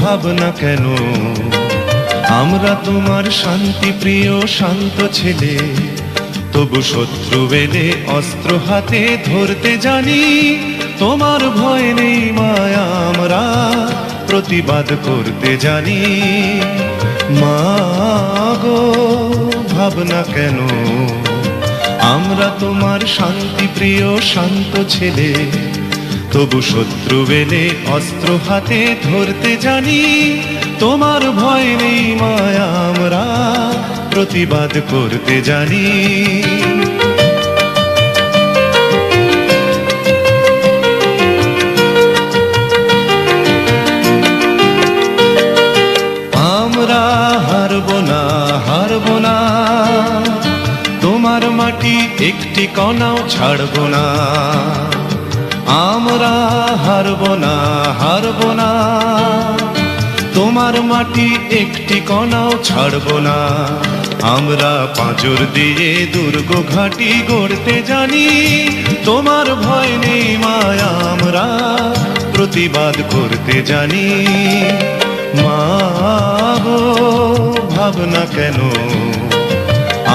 ভাবনা কেন? আমরা তোমার শান্তি প্রিয় শান্ত ছেলে, তবু শত্রু এলে অস্ত্র হাতে ধরতে জানি। তোমার ভয় নেই মায়া, আমরা প্রতিবাদ করতে জানি। মা গো ভাবনা কেন? আমরা তোমার শান্তি প্রিয় শান্ত ছেলে, তবু শত্রু এলে অস্ত্র হাতে ধরতে জানি। তোমার ভয় নেই মায়া, আমরা প্রতিবাদ করতে জানি। আমরা হারব না, হারব না, তোমার মাটি একটি কণাও ছাড়ব না। আমরা হারব না, হারব না, তোমার মাটি একটি কণাও ছাড়ব না। আমরা পাঁজর দিয়ে দুর্গ ঘাঁটি গড়তে জানি। তোমার ভয় নেই মায়া, আমরা প্রতিবাদ করতে জানি। মা গো ভাবনা কেন?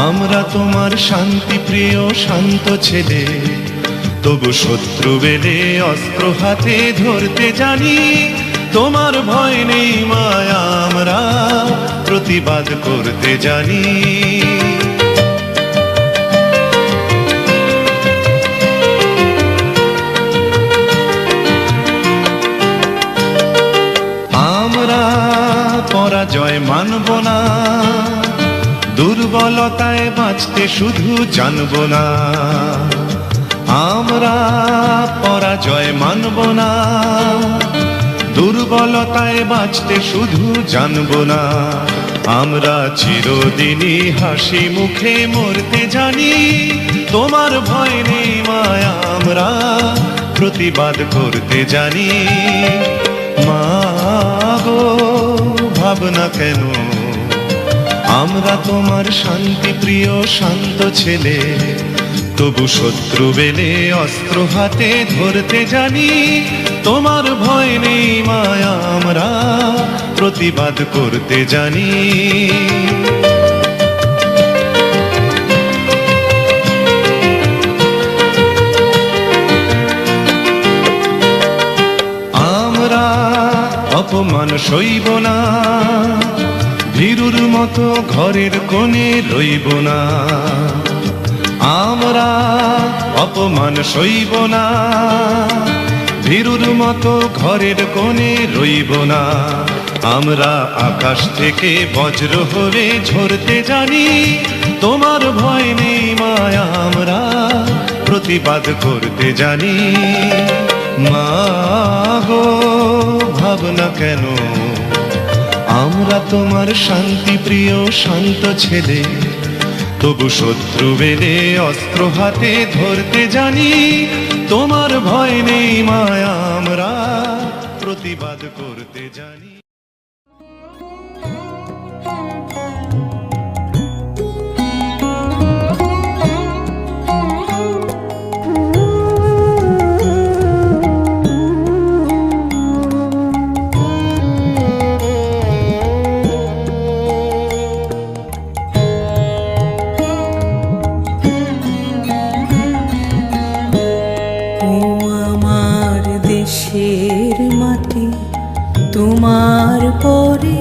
আমরা তোমার শান্তি প্রিয় শান্ত ছেলে, তবু শত্রু এলে অস্ত্র হাতে ধরতে জানি। তোমার ভয় নেই মায়া, আমরা প্রতিবাদ করতে জানি। আমরা পরাজয় মানব না, দুর্বলতায় বাঁচতে শুধু জানব না। আমরা পরাজয় মানব না, দুর্বলতায় বাঁচতে শুধু জানব না। আমরা চিরদিনই হাসি মুখে মরতে জানি। তোমার ভয় নেই মায়া, আমরা প্রতিবাদ করতে জানি। মা গো ভাবনা কেন? আমরা তোমার শান্তি প্রিয় শান্ত ছেলে, তবু শত্রু এলে অস্ত্র হাতে ধরতে জানি। তোমার ভয় নেই মায়া, আমরা প্রতিবাদ করতে জানি। আমরা অপমান সইব না, ভীরুর মতো ঘরের কোণে রইব না। আমরা অপমান সইব না, ভীরুর মতো ঘরের কোণে রইব না। আমরা আকাশ থেকে বজ্র হয়ে ঝরতে জানি। তোমার ভয় নেই মায়া, আমরা প্রতিবাদ করতে জানি। মা গো ভাবনা কেন? আমরা তোমার শান্তি প্রিয় শান্ত ছেলে, তবু শত্রু এলে অস্ত্র হাতে ধরতে জানি। তোমার ভয় নেই মায়া, আমরা প্রতিবাদ করতে জানি। দেশের মাটি তোমার পরে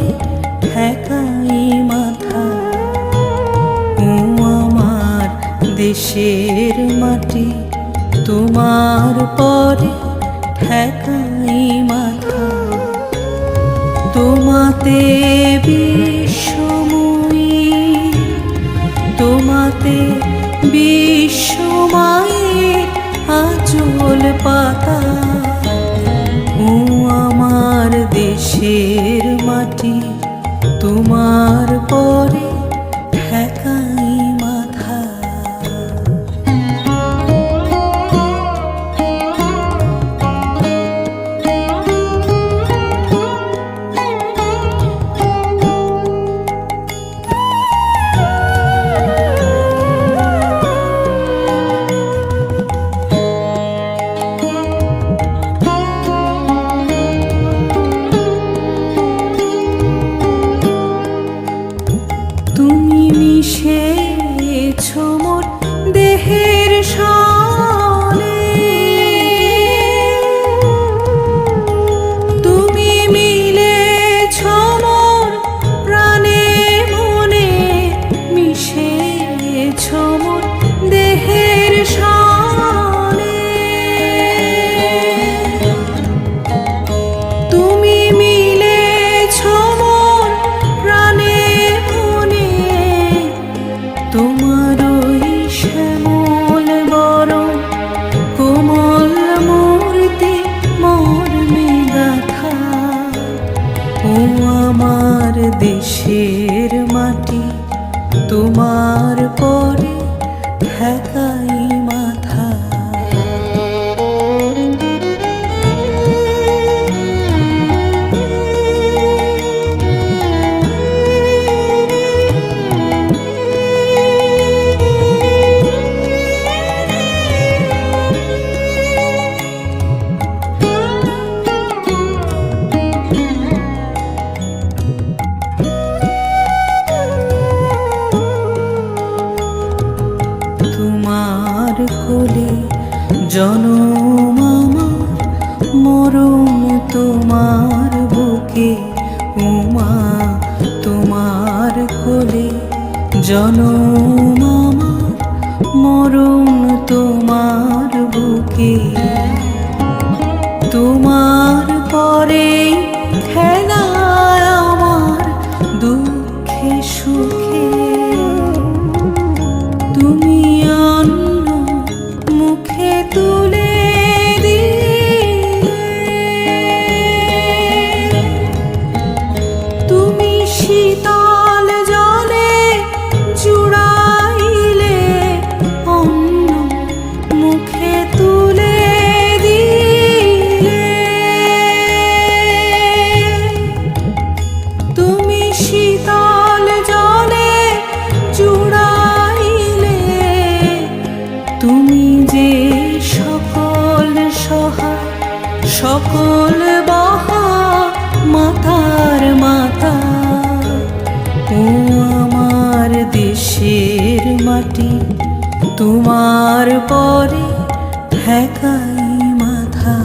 ঠেকাই মাথা। ও আমার দেশের মাটি তোমার পরে ঠেকাই মাথা। তোমাতে বিশ্বময়ী, তোমাতে বিশ্বমায়ের আঁচল পাতা। ও আমার দেশের মাটি তোমার পরে ঠেকাই মাথা। তুমি মিশেছ মোর দেহের সালে, তুমি মিলেছ মোর প্রাণে মনে, মিশেছ মোর দেহের সালে। তুমি মিলেছ মোর প্রাণে মনে, তোমার ওই শ্যামল বরণ কোমল মূর্তি মর্মে গাথা। ও আমার দেশের মাটি, তোমার পরে ঠেকাই মাথা। তোমার কোলে জনম আমার, মরণ তোমার বুকে। উমা তোমার কোলে জনম আমার, মরণ তোমার বুকে। তোমার পরে খেলা আমার দুঃখে সুখে, তুমি অন্ন মুখে তুলে দিলে, তুমি শীতল জলে জুড়াইলে, অন্ন মুখে তুলে দিলে। তুমি শীতল জলে জুড়াইলে, তুমি যে সকল সহায় সকল বহা মাতার মাতা। ও আমার দেশের মাটি, তোমার পরে ঠেকাই মাথা।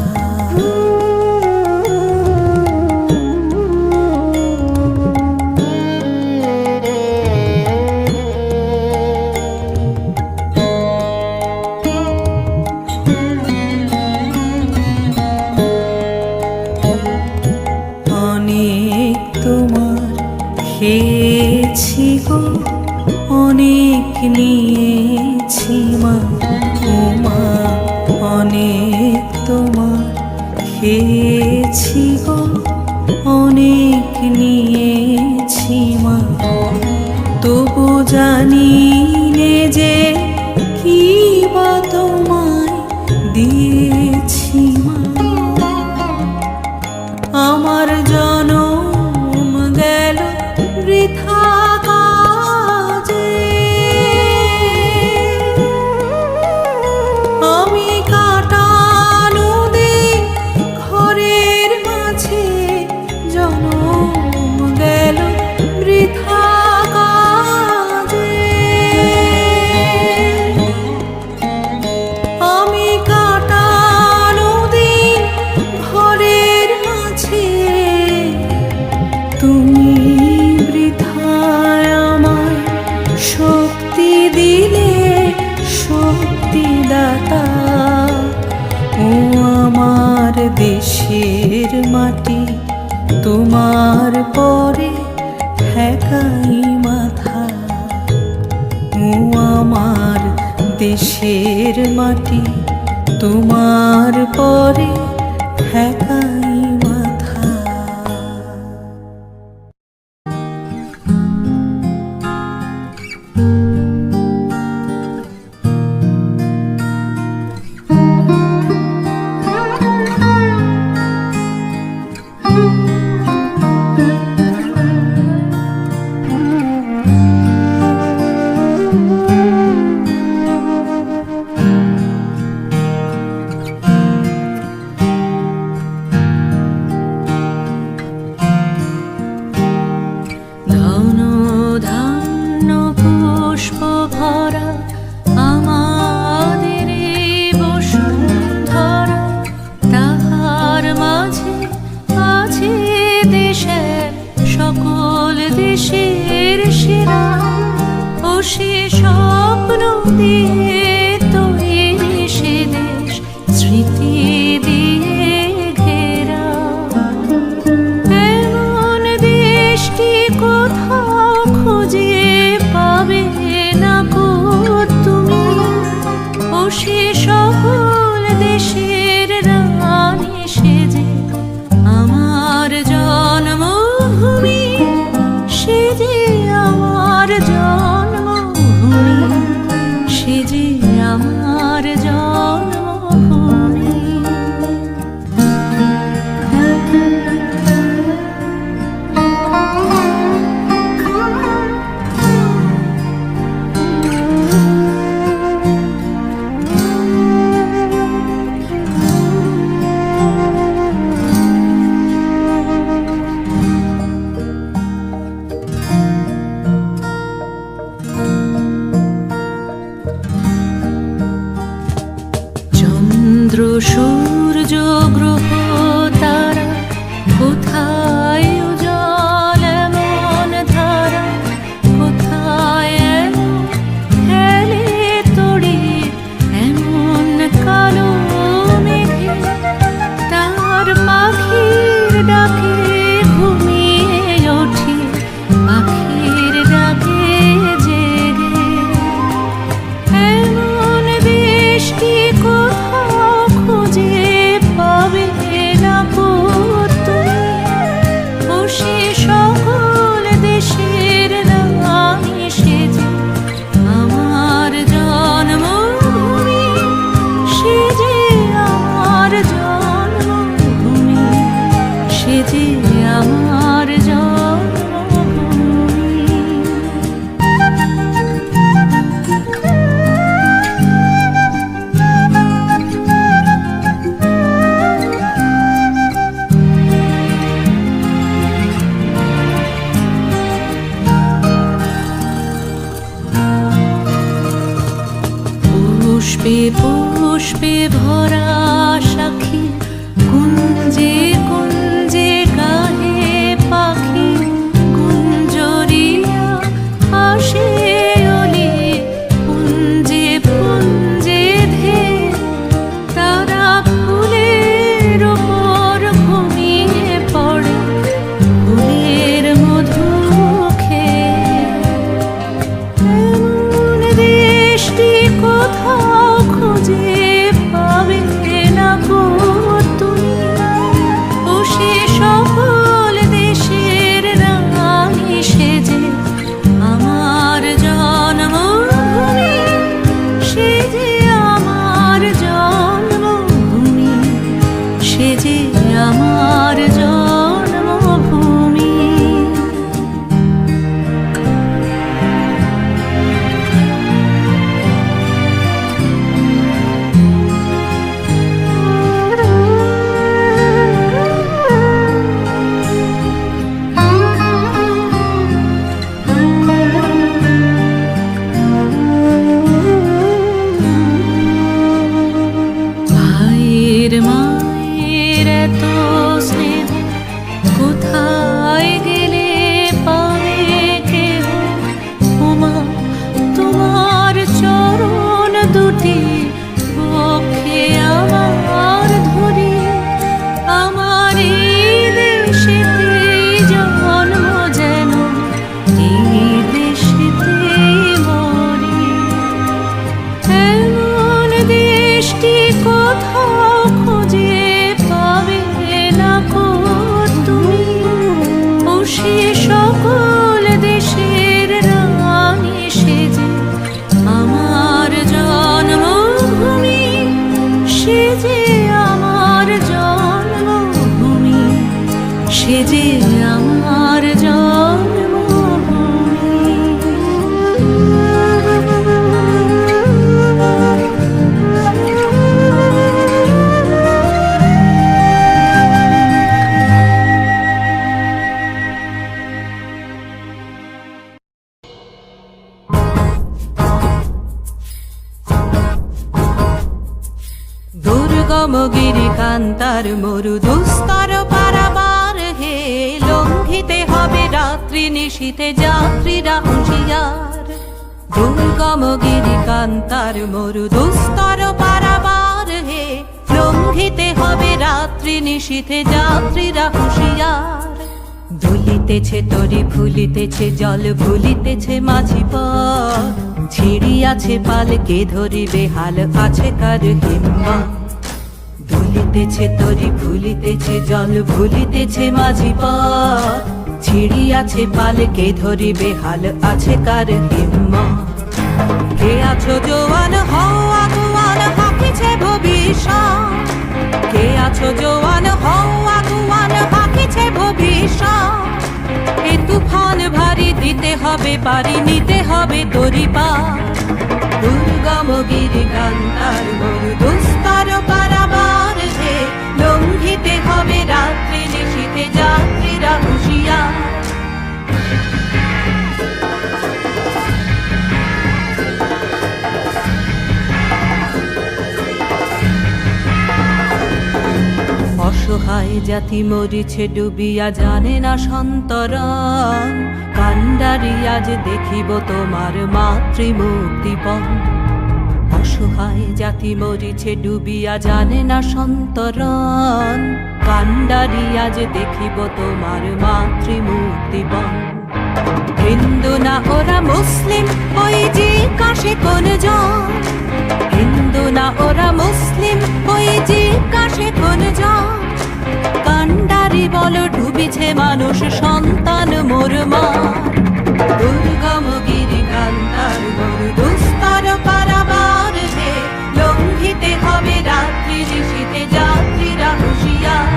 অনেক তোমার খেয়েছি গো, অনেক নিয়েছি মা। উমা অনেক তোমার খেয়েছি গো, অনেক নিয়েছি মা। তবু জানি নে যে কি বা তোমায় দিয়েছি মা। আমার জনম গেল বৃথা কাজে, আমি কাটানো দিন ঘরের মাঝে, জনম গেল বৃথা কাজে। আমি কাটানো দিন ঘরের মাঝে, তুমি বৃথায় আমায় শক্তি দিলে, শক্তিদাতা। ও আমার দেশের মাটি, তোমার পরে ঠেকাই মাথা। ও আমার দেশের মাটি, তোমার পরে ঠেকাই মাথা। ধন ধান্য সে স্বপ্ন দিয়ে তৈরি সে দেশ স্মৃতি দিয়ে ঘেরা। এমন দেশটি কোথাও খুঁজে পাবে না গো তুমি। ও সে সকল দেশের রানী সেজে আমার জন্মভূমি, সে যে আমার জন্মভূমি, সে যে আমার জন্মভূমি। চন্দ্র সূর্য গ্রহ তারা কোথায় উজ্জ্বল এমন ধারা, কোথায় এলো খেলে তড়ি এমন কালো মেঘে। তার পাখির ডাকে ঘুমিয়ে ওঠে, পাখির ডাকে জেগে। এমন দেশটি কোথাও খুঁজে পাবে না গো তুমি। ও সে সকল দেশের রানী সেজে আমার জন্মভূমি, সে যে আমার জন্মভূমি, সে যে আমার জন্মভূমি। পুষ্পে পুষ্পে ভরা সাক্ষী, কুঞ্জে কুঞ্জে গাহে পাখি। গুঞ্জরিয়া আসে অলি পুঞ্জে পুঞ্জে ধে। তারা ফুলের ওপর ঘুমিয়ে পড়ে, ফুলের মধু খেয়ে। এমন দেশটি কোথাও খুঁজে পাবে না গো তুমি। ও সে সকল দেশের রানী সেজে আমার জন্মভূমি, সে যে আমার জন্মভূমি, সে যে আমার জন্মভূমি। ভাইয়ের মায়ের এত স্নেহ কোথায় গেলে পাবে কেহ। ওমা তোমার চরণ দুটি বক্ষে আমার ধরি। আমার এই দেশেতেই জন্ম যেন এই দেশেতেই মরি। এমন দেশটি কোথাও খুঁজে পাবে না গো তুমি। ও সে সকল দেশের রানী সেজে আমার জন্মভূমি, সে যে আমার জন্মভূমি, সে যে আমার জন্মভূমি। দুর্গম গিরি কান্তার মরু দুস্তর পারাবার হে। লঙ্ঘিতে হবে রাত্রি নিশীথে যাত্রীরা হুঁশিয়ার। দুর্গম গিরি কান্তার মরু দুস্তর পারাবার হে লঙ্ঘিতে হবে রাত্রি নিশীথে যাত্রীরা হুঁশিয়ার দুলিতেছে তরি ফুলিতেছে জল ভুলিতেছে মাঝি পথ ছিড়িয়াছে পালকে ধরিবে হাল আছে কার হিম্মত দুলিতেছে তরি ফুলিতেছে জল ভুলিতেছে মাঝি পথ ছিড়িয়াছে পালকে ধরিবে হাল আছে কার হিম্মত কে আছো জোয়ান হও আগুয়ান হাকিছে ভবিষ্যৎ কে আছো জোয়ান হও আগুয়ান হাকিছে ভবিষ্যৎ এ তুফান ভারী দিতে হবে পারি নিতে হবে তরি পার দুর্গম গিরি কান্তার মরু দুস্তর পারাবার হে লঙ্ঘিতে হবে রাত্রি নিশীথে যাত্রীরা হুঁশিয়ার অসহায় জাতি মরিছে ডুবিয়া জানে না সন্তরণ কান্ডারি আজ দেখিব তোমার মাতৃমুক্তিপণ অসহায় জাতি মরিছে ডুবিয়া জানে না সন্তরণ কান্ডারি আজ দেখিব তোমার মাতৃমুক্তিপণ হিন্দু না ওরা মুসলিম ওই যে কাশে কোন জন হিন্দু না ওরা মুসলিম ওই যে কাশে কোন জন কান্ডারি বল ডুবিছে মানুষ সন্তান মোর মা দুর্গম গিরি কান্তার মরু দুস্তর পারাবার হে লঙ্ঘিতে হবে রাত্রি নিশীথে যাত্রীরা হুঁশিয়ার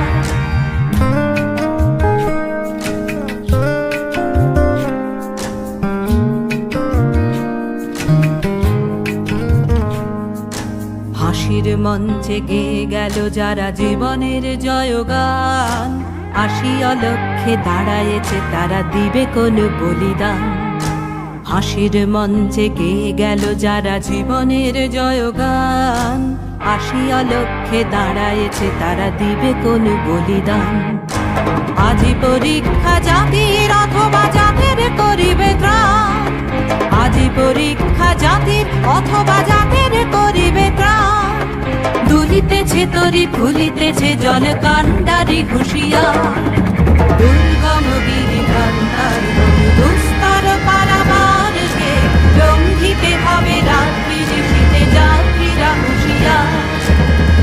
হাসির মঞ্চে গেয়ে গেল যারা জীবনের জয়গান আসিয়া লক্ষ্যে দাঁড়ায়েছে তারা দিবে কোন বলিদান হাসির মঞ্চে গেয়ে গেল যারা জীবনের জয়গান আসিয়া লক্ষ্যে দাঁড়ায়েছে তারা দিবে কোন বলিদান আজি পরীক্ষা জাতির অথবা জাতের করিবে ত্রাণ আজি পরীক্ষা জাতির অথবা জাতের করিবে ত্রাণ দুলিতেছে তরি ফুলিতেছে জল কান্ডারি হুঁশিয়ার দুর্গম গিরি কান্তার মরু দুস্তর পারাবার হে লঙ্ঘিতে হবে রাত্রি নিশীথে যাত্রীরা হুঁশিয়ার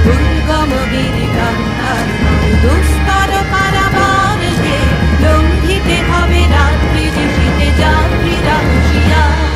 দুর্গম গিরি কান্তার মরু দুস্তর পারাবার হে লঙ্ঘিতে হবে রাত্রি নিশীথে যাত্রীরা হুঁশিয়ার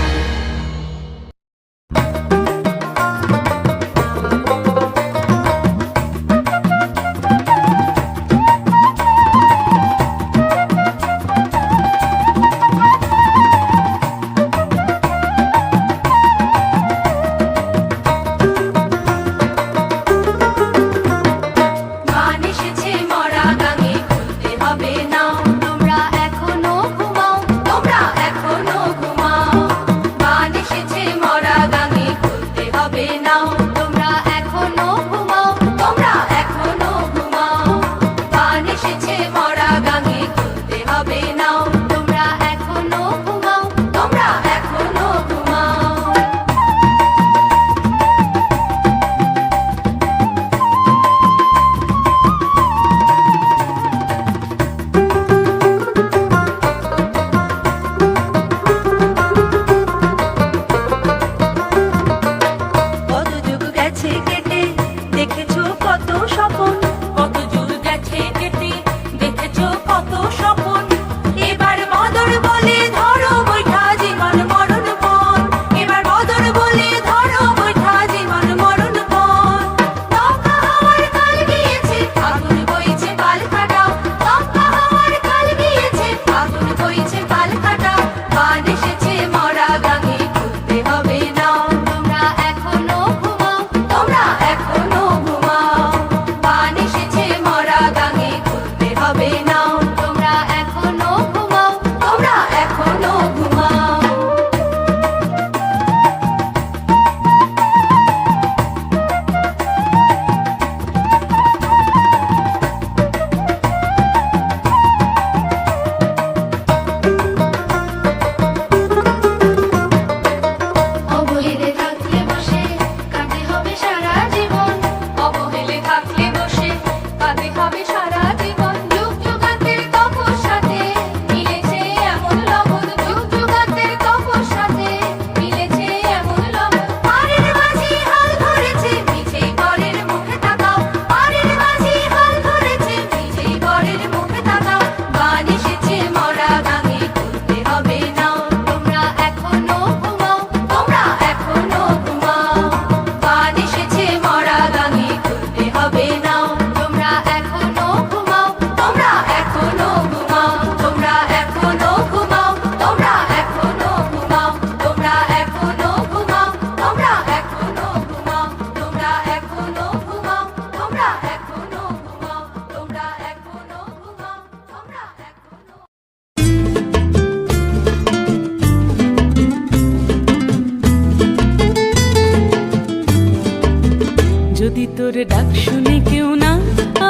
ডাক শুনে কেউ না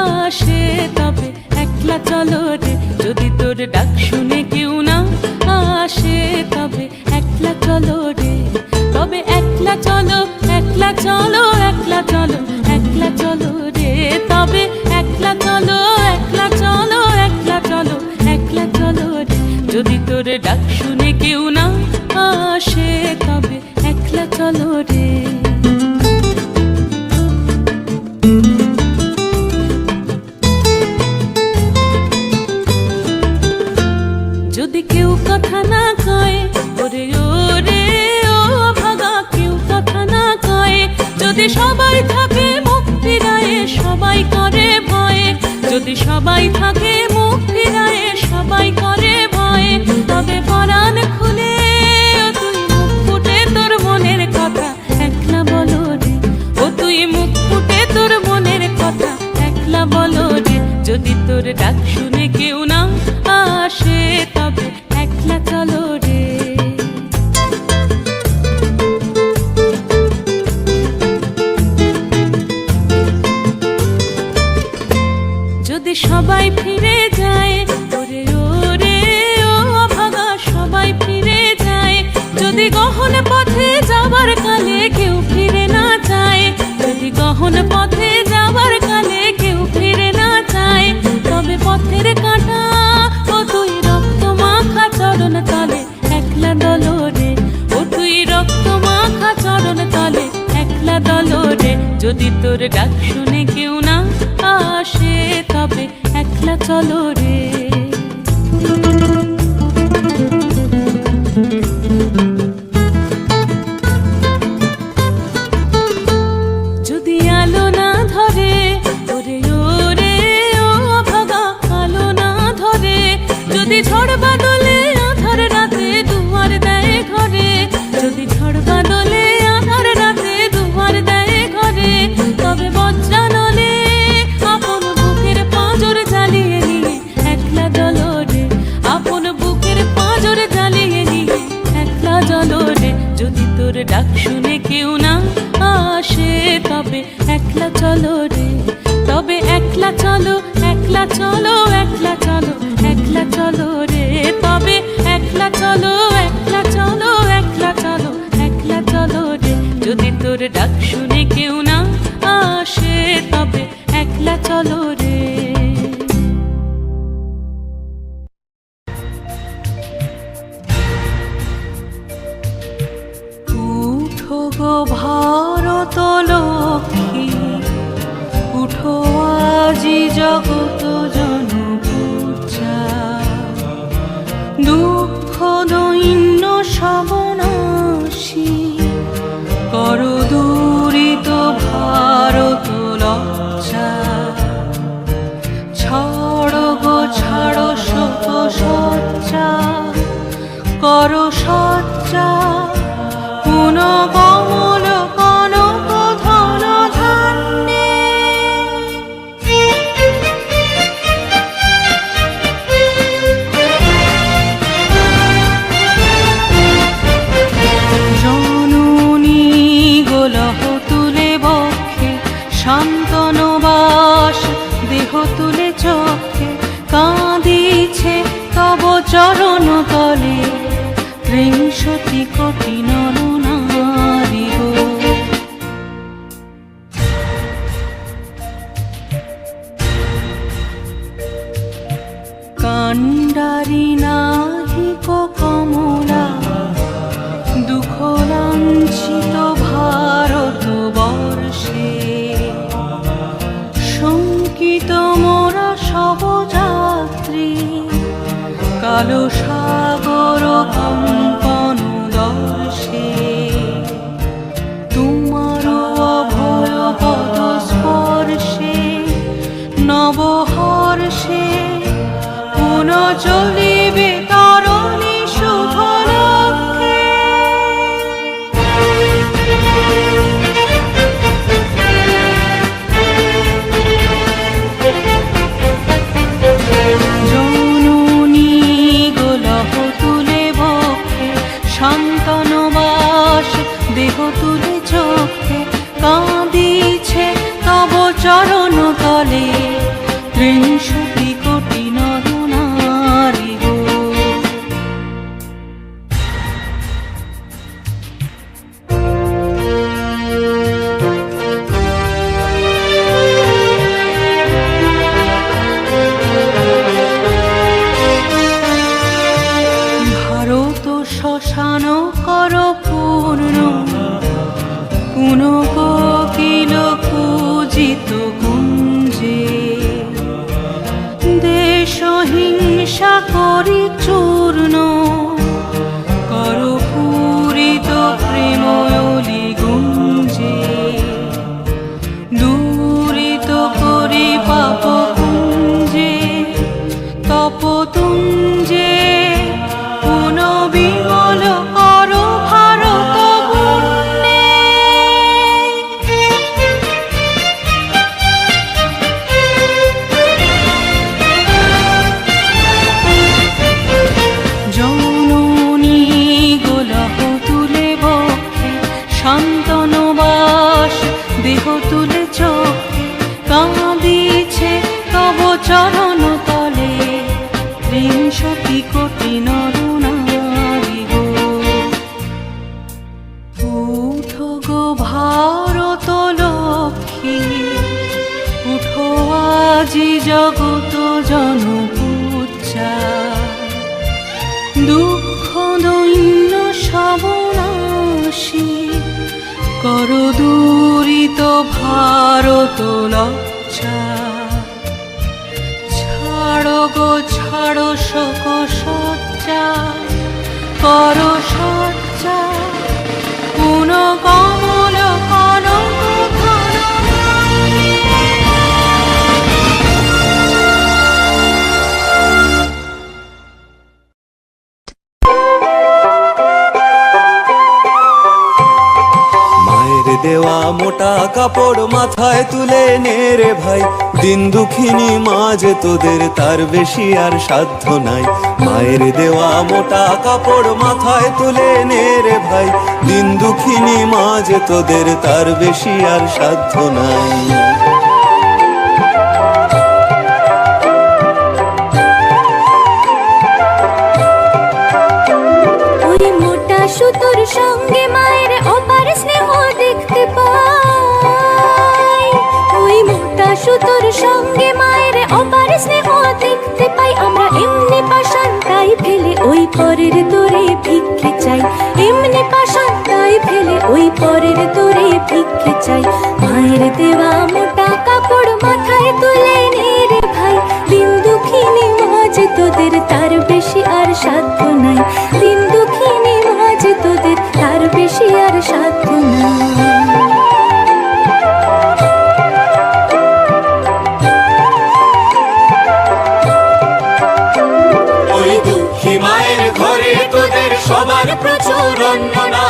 আসে তবে একলা চলো রে, যদি তোর ডাক শুনে কেউ না আসে তবে একলা চলো রে, তবে একলা চলো, একলা চলো, একলা চলো, একলা চলো রে, তবে একলা চলো, একলা চলো, একলা চলো, একলা চলো রে, যদি তোর ডাক শুনে কেউ না আসে তবে একলা চলো রে। যদি কেউ কথা না কয় ওরে ওরে ও ভাগা, কেউ কথা না কয়, যদি সবাই থাকে মুখ ফিরায়ে সবাই করে ভয়ে, যদি সবাই থাকে মুখ ফিরায়ে সবাই করে ভয়ে, তবে পরাণ খুলে ও তুই মুখ ফুটে তোর মনের কথা একলা বলো রে, ও তুই মুখ ফুটে তোর মনের কথা একলা বলো রে, যদি তোর ডাক শুনে কেউ না আসে তবে একলা চলো রে। যদি সবাই ফিরে যায় ওরে ওরে ও ভাগা, সবাই ফিরে যায়, যদি গহন পথে যাবার কালে কেউ ফিরে না যায়, যদি গহন পথে যাবার কালে কেউ ফিরে না যায়, তবে পথের কাঁটা ও তুই রক্ত মাখা চরণ তলে একলা দলো রে, ও তুই রক্ত মাখা চরণ তলে একলা দলো রে, যদি তোর ডাক শুনে কেউ না আসে তবে একলা চলো রে। যদি আলো না ধরে ওরে ওরে ও ভাগা, আলো না ধরে, যদি ঝড় বাদলে আধার রাতে দুয়ার দেয় ঘরে, যদি ঝড় বাদলে আধার রাতে দুয়ার দেয় ঘরে, তবে বজ্রানলে আপন বুকের পাঁজর জ্বালিয়ে নিয়ে একলা জ্বলো রে, আপন বুকের পাঁজর জ্বালিয়ে নিয়ে একলা জ্বলো রে, যদি তোর ডাক শুনে কেউ না আসে তবে একলা চলো রে, তবে একলা চলো, একলা চলো, একলা চলো, একলা চলো রে, তবে একলা চলো, একলা চলো, একলা চলো, একলা চলো রে, যদি তোর ডাক শুনে কেউ না আসে তবে একলা চলো রে। উঠো গো ভারত লক্ষ্মী, উঠো আজি জগত জনপূজা, দুঃখ দৈন্য সবনাশী কর দূরিত ভারত লজ্জা, ছাড়ো গো ছাড়ো শত সজ্জা, কর সজ্জা পুন কমল কনক ধন ধান্যে, জননী গোলহ তুলে বক্ষে, শান্তনু বাস দেহ তুলে চক্ষে, কাঁদিছে তব চরণ তলে ত্রিংশতি কোটি নরনারী গো। কাণ্ডারি নাহিক কমলা, দুঃখ লাঞ্ছিত ভারত বর্ষে, শঙ্কিত মোরা সব যাত্রী, কালো সাগর কম্পন দর্শে, তোমার অভয় পদ স্পর্শে নবহর্ষে, পুন চলিবে তরণী শুভ লক্ষ্যে। জননী গোলহ তুলে বক্ষে, শান্তনু বাস দেহ তুলে চক্ষে, কাঁদিছে তব চরণ তলে ৩০০ কোটি নর নারী গো। ভারত শ্মশান কর পূর্ণ, পুন কোকিল পূজিত কুঞ্জে। দেশ হিংসা করি চূর্ণ, কর পূরিত প্রেময়লি গুঞ্জে। দূরিত করি পাপ কুঞ্জে, তপতুঞ্জে। পুন বিমল কর ভারত পুণ্যে। জননী গোলহ তুলে বক্ষে, শান্তনু বাস দেহ তুলে চোখে। কাঁদিছে তব চরণ তলে ৩০০ কোটি নর নারী গো। উঠো গো ভারত লক্ষ্মী, উঠো আজি জগত জনপূজা। দুঃখ দৈন্য সবনাশী, কর দূরিত ভারত লজ্জা। ছাড়ো গো ছাড়ো শোক সজ্জা, কর সজ্জা। পুন কমল কনক ধন। মায়ের দেওয়া মোটা কাপড় মাথায় তুলে নে রে ভাই, দিন দুঃখিনী মা যে তোদের তার বেশি আর সাধ্য নাই। মায়ের দেওয়া মোটা কাপড় মাথায় তুলে নে রে ভাই, দিন দুঃখিনী মা যে তোদের তার বেশি আর সাধ্য নাই। ওই মোটা সুতোর সঙ্গে মায়ের অপার স্নেহ দেখতে পাই। ওই মোটা সুতোর সঙ্গে মায়ের অপার স্নেহ দেখতে পাই। আমরা এমনি পাষাণ তাই ফেলে ওই পরের তোরে ভিক্ষে চাই। এমনি পাষাণ তাই ফেলে ওই পরের তোরে ভিক্ষে চাই। মায়ের দেওয়া মোটা কাপড় মাথায় তুলে নে রে ভাই, দিন দুঃখিনী মা যে তোদের তার বেশি আর সাধ্য নাই। দিন দুঃখিনী মা যে তোদের তার বেশি আর সাধ্য নাই। ওই দুঃখী মায়ের ঘরে তোদের সবার প্রচুর অন্ন নাই।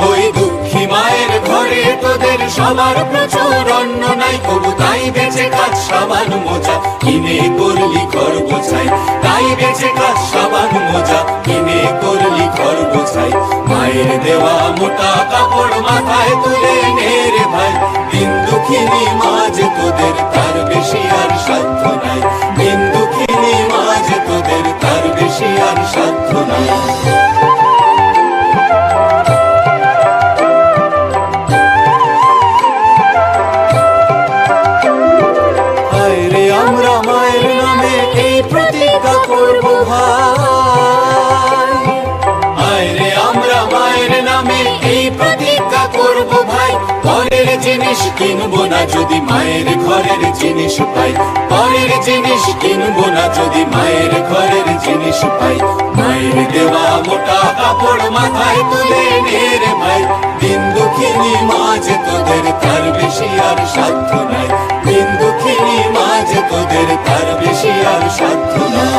ওই দুঃখী মায়ের ঘরে তোদের সবার প্রচুর অন্ন নাই। তবু তাই বেঁচে খাস সাবান মোজা, কিনে করলি ঘর বোঝাই। তাই বেঁচে খাস সাবান মোজা, কিনে করলি ঘর বোঝাই। মায়ের দেওয়া মোটা কাপড় মাথায় তুলে নে রে ভাই, দিন দুঃখিনী মা যে তোদের তার বেশি আর সাধ্য নাই। দিন দুঃখিনী মা যে তোদের তার বেশি আর সাধ্য নাই। রে আমরা মায়ের নামে এই প্রতিজ্ঞা করব ভাই। রে আমরা মায়ের নামে এই প্রতিজ্ঞা করব ভাই। পরের জিনিস কিনবো না যদি মায়ের ঘরের জিনিস পাই। পরের জিনিস কিনবো না যদি মায়ের ঘরের জিনিস পাই। মায়ের দেওয়া মোটা কাপড় মাথায় তুলে নে রে ভাই, দিন দুঃখিনী মা যে তোদের তার বেশি আর সাধ্য নাই। দিন দুঃখিনী মা যে তোদের তার বেশি আর সাধ্য নাই।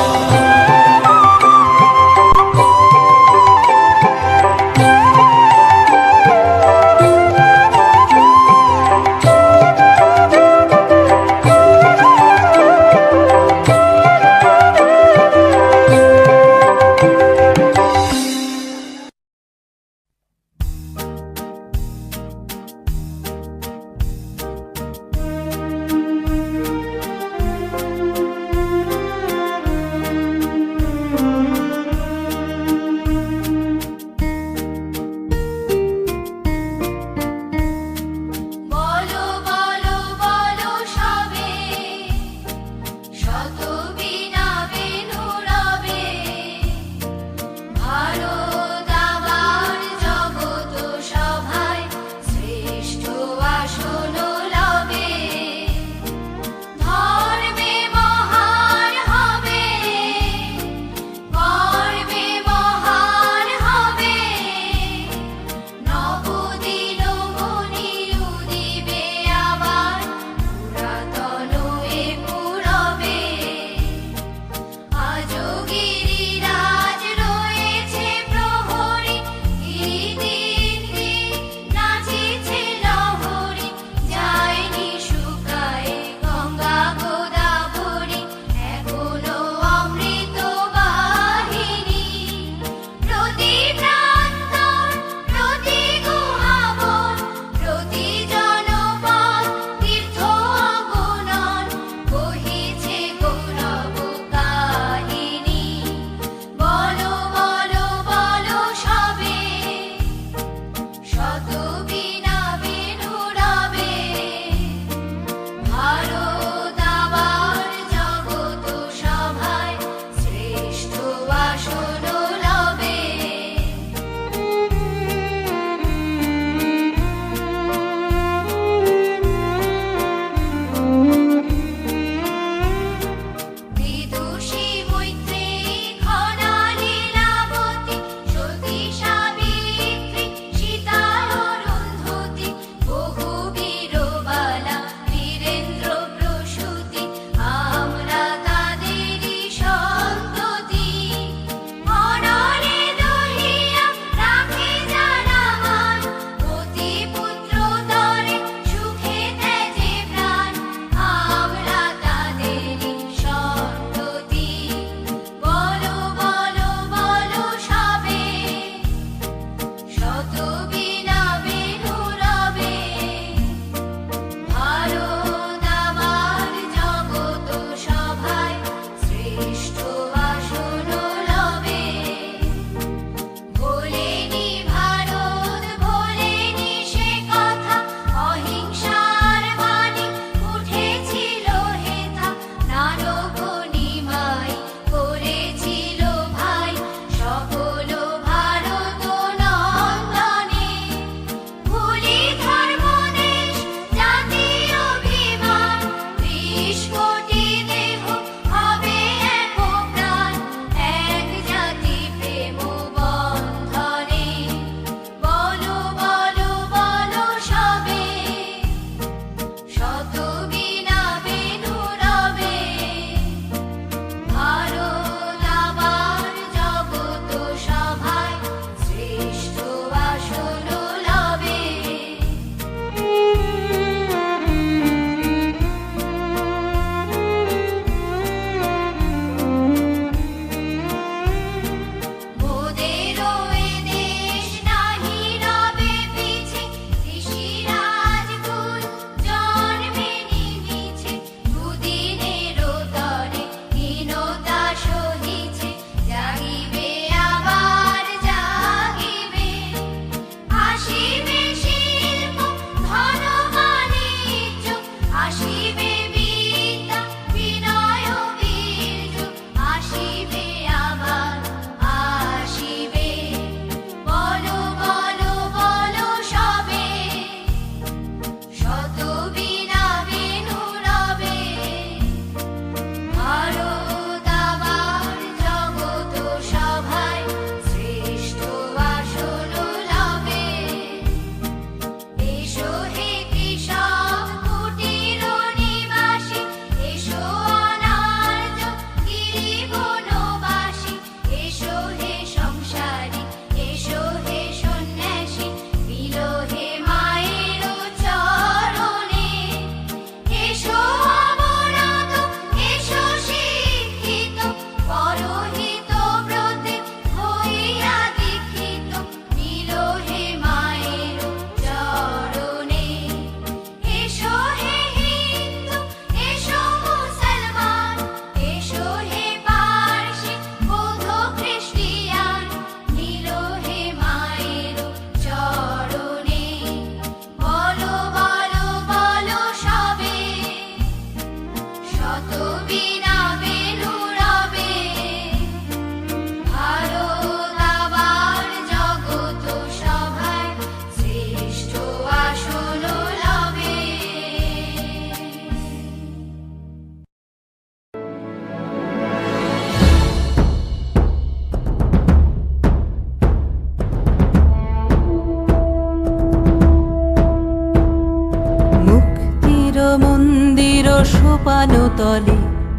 সোপানো তলে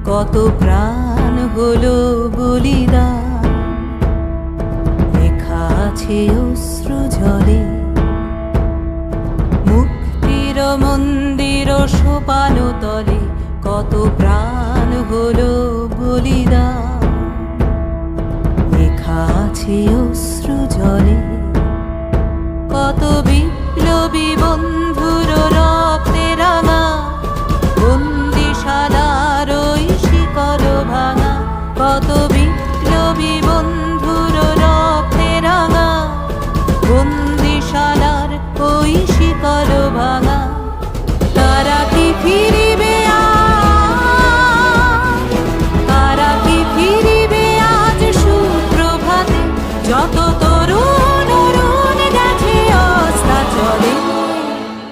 কত প্রাণ হলো বলিদান, লেখা আছে অশ্রু জলে। মুক্তির মন্দির সোপানো তলে কত প্রাণ হলো বলিদান, লেখা আছে অশ্রু জলে। কত বিপ্লবী বন্ধুর রক্তে রাঙা বন্দিশালার ওই শিকল ভাঙা, কত বিপ্লবী বন্ধুর রক্তে রাঙা বন্দিশালার ওই শিকল ভাঙা। তারা কি ফিরিবে আজ, তারা কি ফিরিবে আজ সুপ্রভাতে, যত তরুণ অরুণ গেছে অস্তাচলে।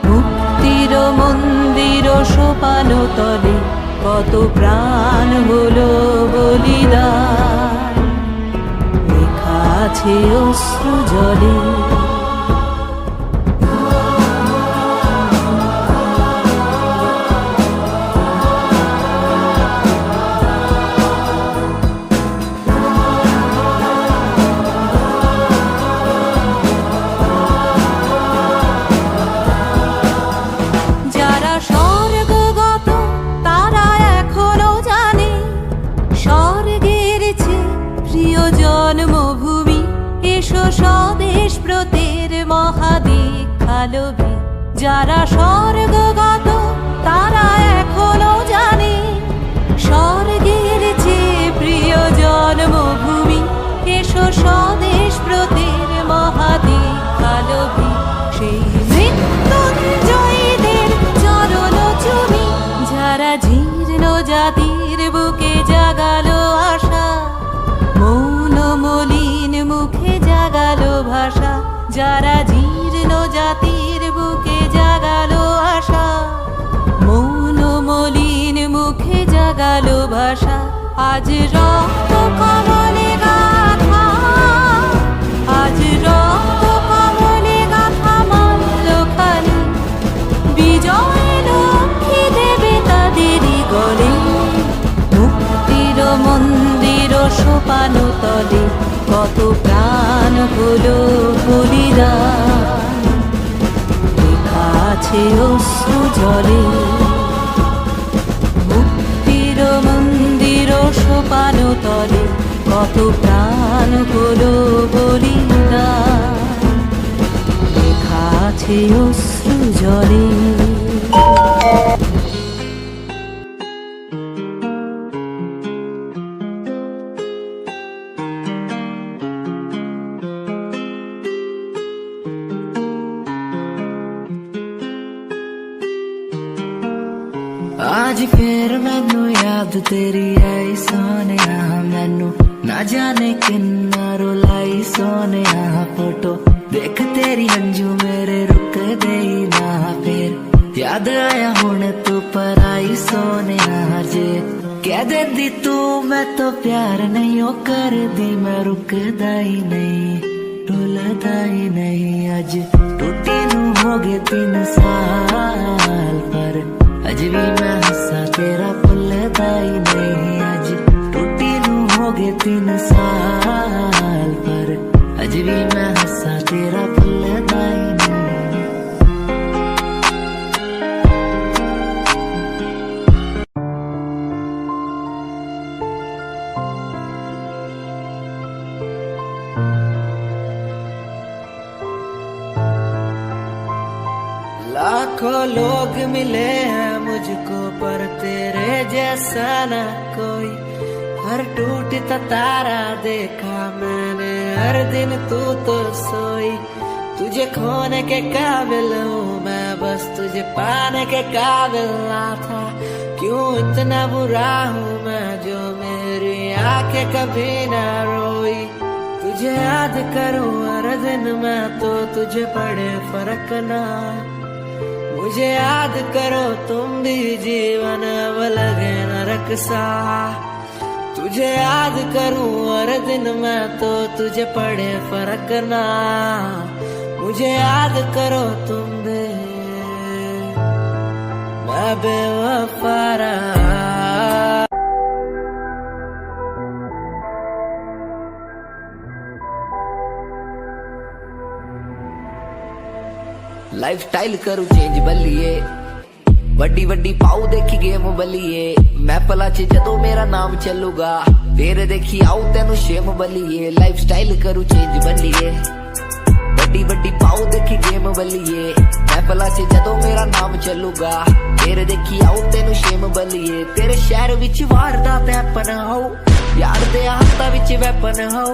মুক্তির মন্দির সোপানো তলে কত প্রাণ হলো বলিদান, লেখা আছে অশ্রু জলে। যারা স্বর্গগত তারা এখনো জানে স্বর্গের চেয়ে প্রিয় জন্মভূমি। এসো স্বদেশ ব্রতের মহাদীক্ষালভী। যারা স্বর্গগত তারা এখনো জানে স্বর্গের চেয়ে প্রিয় জন্মভূমি। এসো স্বদেশ ব্রতের মহাদীক্ষালভী। সেই মৃত্যুঞ্জয়ীদের চরণ চুমি, যারা জীর্ণ জাতির বুকে জাগালো আশা, মৌন মলিন মুখে জাগালো ভাষা। যারা জীর্ণ জাতির বুকে জাগালো আশা, মৌন মলিন মুখে জাগালো ভাষা। আজ রক্ত কমলে গাথা, আজ রক্ত কমলে গাথা মল্লখানি, বিজয় লক্ষ্মী দেবে তাদেরই গলে। মুক্তির মন্দির সোপানো তলে কত প্রাণ হলো বলিদান, লেখা আছে অশ্রু জলে। মুক্তির মন্দির সোপানো তলে কত প্রাণ হলো বলিদান, লেখা আছে অশ্রু জলে। आज फिर मैनू याद तेरी आई सोने, मैनू ना जाने किन्ना रुलाई सोने। फोटो देख तेरी अंजू मेरे रुक गई ना, फिर याद आया हुण तू पर आई सोने। जे कह देंदी तू मैं तो प्यार नहीं ओ कर दी, मैं रुकदा ही नहीं रुलदा ही नहीं। अज टूटी नू हो गए 3 साल, पर अज भी मैं हंसा तेरा भुलदा ही नहीं। अज टूटी नू हो गए 3 साल, पर अज भी मैं हंसा तेरा भुलदा ही नहीं। लाखों लोग मिले हैं मुझको पर तेरे जैसा ना कोई। हर टूटता तारा देखा मैंने हर दिन तू तो सोई। तुझे खोने के काबिल हूँ मैं, बस तुझे पाने के काबिल ना था। क्यों इतना बुरा हूँ मैं जो मेरी आंखें कभी ना रोई। तुझे याद करूँ हर दिन मैं तो तुझे पड़े फर्क ना। मुझे याद करो तुम भी जीवन अब लगे नरक सा। तुझे याद करूं हर दिन मैं तो तुझे पड़े फर्क ना। मुझे याद करो तुम भी, मैं बेवफा रहा। लाइफस्टाइल करूं चेंज बल्लिए वड्डी वड्डी पाऊ देखी गेम बल्लिए मैं पला च जदों मेरा नाम चलूगा फिर देखी आऊ तेनू शेम बल्लिए लाइफस्टाइल करूं चेंज बल्लिए वड्डी वड्डी पाऊ देखी गेम बल्लिए मैं पला च जदों मेरा नाम चलूगा फिर देखी आऊ तेनू शेम बल्लिए तेरे शहर विच वारदात हैपन हो यार दे हाथा विच वैपन हो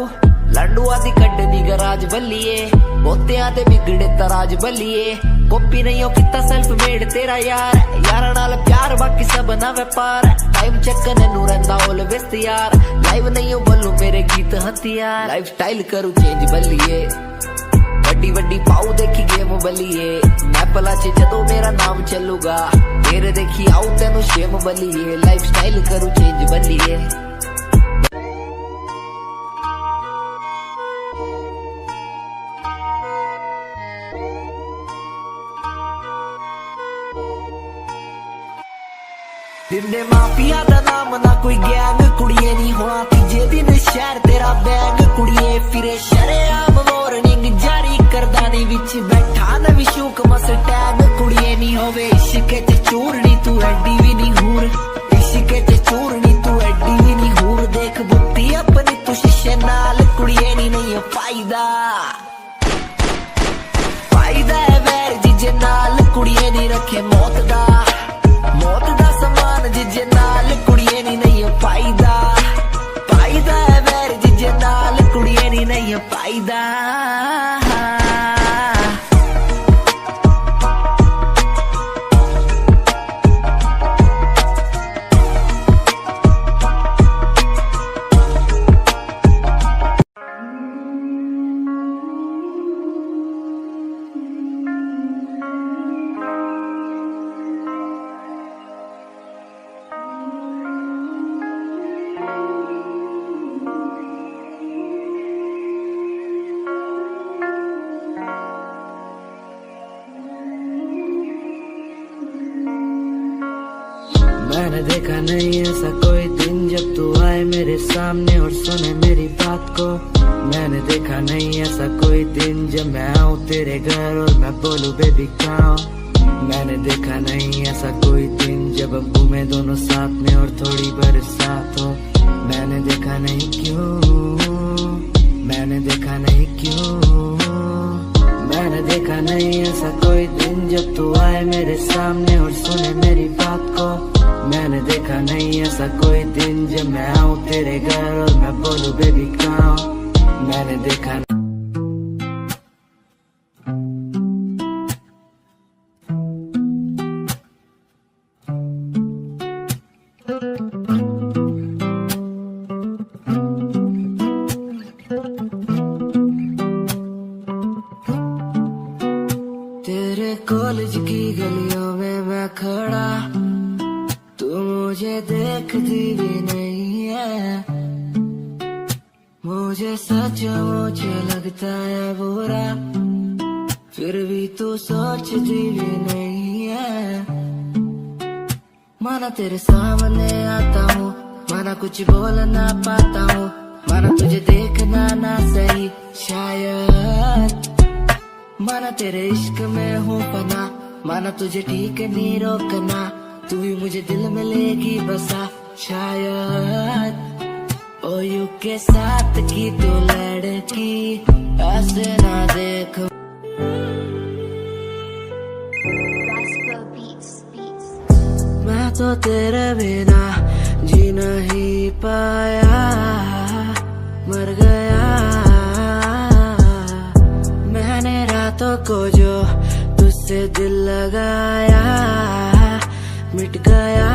लंडुआ दी कड्डनी गराज बल्लिए बोतियां ते बिगड़े तराज बल्लिए कॉपी नहीं हो किता सेल्फ मेड तेरा यार यारा नाल प्यार बाकी सब ना व्यापार टाइम चक्कर नू रंदा ऑलवेज तैयार लाइव नहीं हो बोलू मेरे गीत हथियार लाइफस्टाइल करूं चेंज बल्लिए वड्डी वड्डी पाऊ देखी गेम बल्लिए मैं पला च जदों मेरा नाम चलूगा फिर देखी आऊ तेनू शेम बल्लिए लाइफस्टाइल करूं चेंज बल्लिए दिने माफिया दा नाम ना कोई गैंग कुड़िए नहीं होना तीजे दिन शहर तेरा बैंग कुड़िए फिरे शरेआम वार्निंग जारी करदानी विच बैठा न विशुक मस्टैंग कुड़िए नहीं होवे इश्क च चूरनी तू एडी भी नहीं हूर इश्क च चूरनी तू एडी भी नहीं हूर देख बुत्ती अपनी तू शीशे नाल कुड़िए नहीं है फायदा फायदा है वैर जिजे नाल कुड़िए नहीं रखे मौत दा समान जिजे नाल कुड़िए नहीं है फायदा फायदा है वैर जिजे नाल कुड़िए नहीं है फायदा मैंने देखा नहीं ऐसा कोई दिन जब तू आए मेरे सामने और सुने मेरी बात को मैंने देखा नहीं ऐसा कोई दिन जब मैं आऊँ तेरे घर और मैं बोलूँ बेबी कहाँ मैंने देखा नहीं ऐसा कोई दिन जब अब घूमे दोनों साथ में और थोड़ी बरसात हो मैंने देखा नहीं क्यों मैंने देखा नहीं क्यों मैंने देखा नहीं ऐसा कोई दिन जब तू आए मेरे सामने और सुने मेरी बात को मैंने देखा नहीं ऐसा कोई दिन जब मैं आऊँ तेरे घर और मैं बोलूँ बेबी कहाँ मैंने देखा तेरे कॉलेज की गलियों में मैं खड़ा मुझे देखती भी नहीं है मुझे सचमुच लगता है बुरा फिर भी तू सोचती भी नहीं है माना तेरे सामने आता हूँ माना कुछ बोल ना पाता हूँ माना तुझे देखना ना सही शायद माना तेरे इश्क में हूँ पना माना तुझे ठीक नहीं रोकना तू भी मुझे दिल में लेगी बसा शायद ओ यू के साथ की तो लड़की ऐसे ना देख मैं तो तेरे बिना जी नहीं पाया मर गया मैंने रातों को जो तुझसे दिल लगाया मिट गया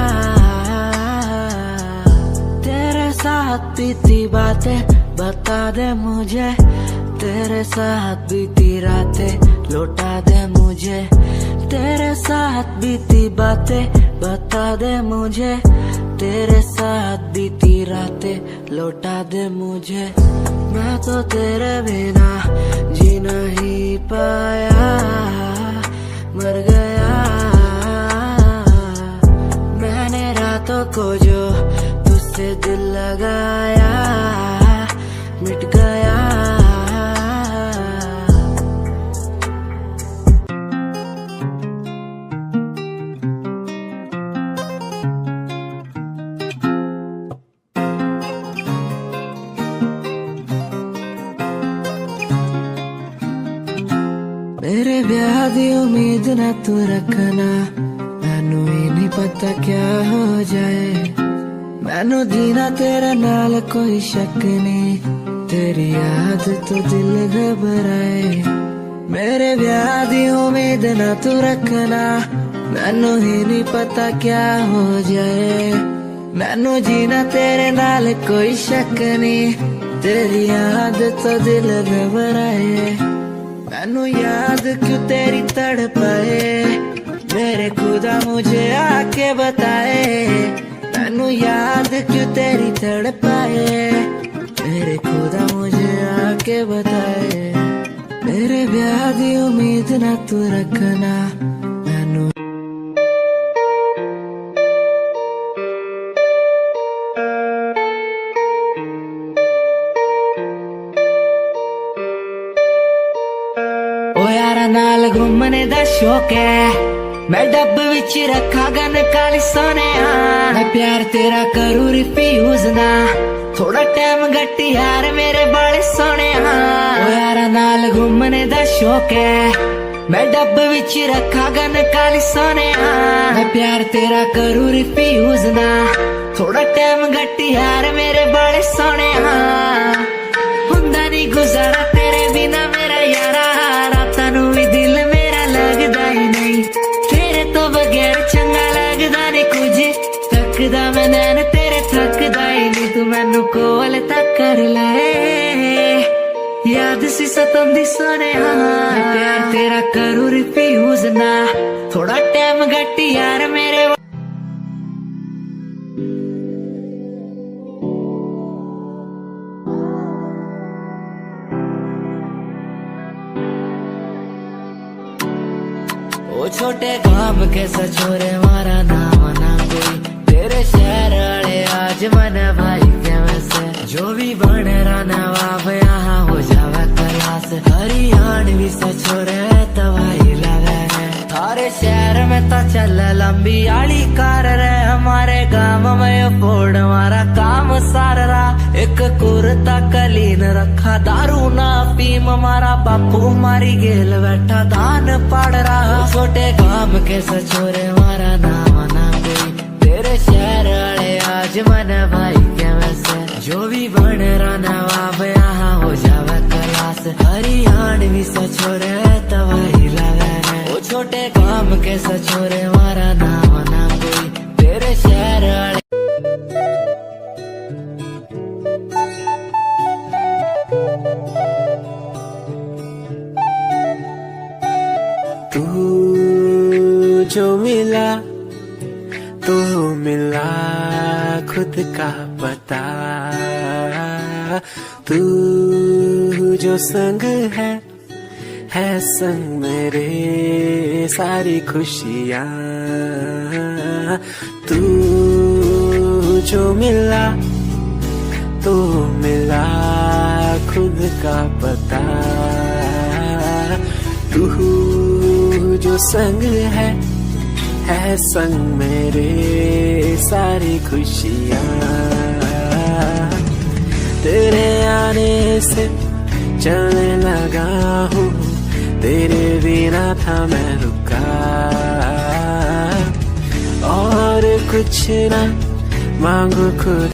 तेरे साथ बीती बातें बता दे मुझे तेरे साथ बीती रातें लौटा दे मुझे तेरे साथ बीती बातें बता दे मुझे तेरे साथ बीती रातें लौटा दे मुझे मैं तो तेरे बिना जी नहीं पाया मर गया मैंने रातों को जो तुझसे दिल लगाया मिट गया मेरे ब्याह दी उम्मीद ना तू रखना, मैनू ही नहीं पता क्या हो जाए। मैनू जीना तेरे नाल कोई शक नहीं, तेरी याद तो दिल घबराए। मेरे ब्याह दी उम्मीद ना तू रखना, मैनू ही नहीं पता क्या हो जाए। मैनू जीना तेरे नाल कोई शक नहीं, तेरी याद तो दिल घबराए। मैनू याद क्यों तेरी तड़पाए, मेरे खुदा मुझे आके बताए। मैनू याद क्यों तेरी तड़पाए, मेरे खुदा मुझे आके बताए। मेरे ब्याह दी उम्मीद ना तू रखना, मैनू नाल घूमने दा शौक है, मैं डब विच रखा गन काली सोने। मैं प्यार तेरा करूं रिफ्यूज ना, थोड़ा टाइम गट्टी यार मेरे बड़े सोने। यारा नाल घूमने दा शौक है, मैं डब विच रखा गन काली सोने। मैं प्यार तेरा करूं रिफ्यूज ना, थोड़ा टाइम गट्टी यार मेरे बड़े सोने। हुंदा नहीं गुजारा तेरे बिना मेरा यारा, रातां नूं भी दिल मेरा लगदा ही नहीं। तेरे तो बगैर चंगा लगदा नहीं कुछ, थकदा मैं नैन तेरे थकदा ही नहीं। तू मैनू कोल तक कर लाए, याद सी सतंदी सोने। प्यार तेरा करूं रिफ्यूज ना, थोड़ा टाइम गट्टी यार मेरे। ओ छोटे काम के सचोरे मारा नाम ना कोई, तेरे शहर वाले आज मन भाई के वैसे। जो भी बन रहा नवाब यहाँ हो जावे क्लास, हरियाण भी सचोरे तवाई लगे। थारे शहर में तो चल लंबी आली कार रे, हमारे गांव में फोड़ मारा काम सार रहा। एक कुर्ता कलीन रखा, दारू ना पीम मारा बापू मारी गेल बैठा दान पड़ रहा। छोटे काम के सचोरे मारा नाम ना कोई, तेरे शहर वाले आज मन भाई के वैसे। जो भी बन रहा नवाब यहाँ हो जावे क्लास, हरियाण भी सचोरे तवाई लगे। वो छोटे काम के सचोरे मारा नाम ना कोई, तेरे शहर वाले। तू जो मिला तो मिला खुद का पता, तू जो संग है संग मेरे सारी खुशियाँ। तू जो मिला तो मिला खुद का पता, तू जो संग है संग मेरे सारी खुशियाँ। तेरे आने से चलने लगा हूँ, तेरे बिना था मैं रुका। और कुछ ना मांगू खुद,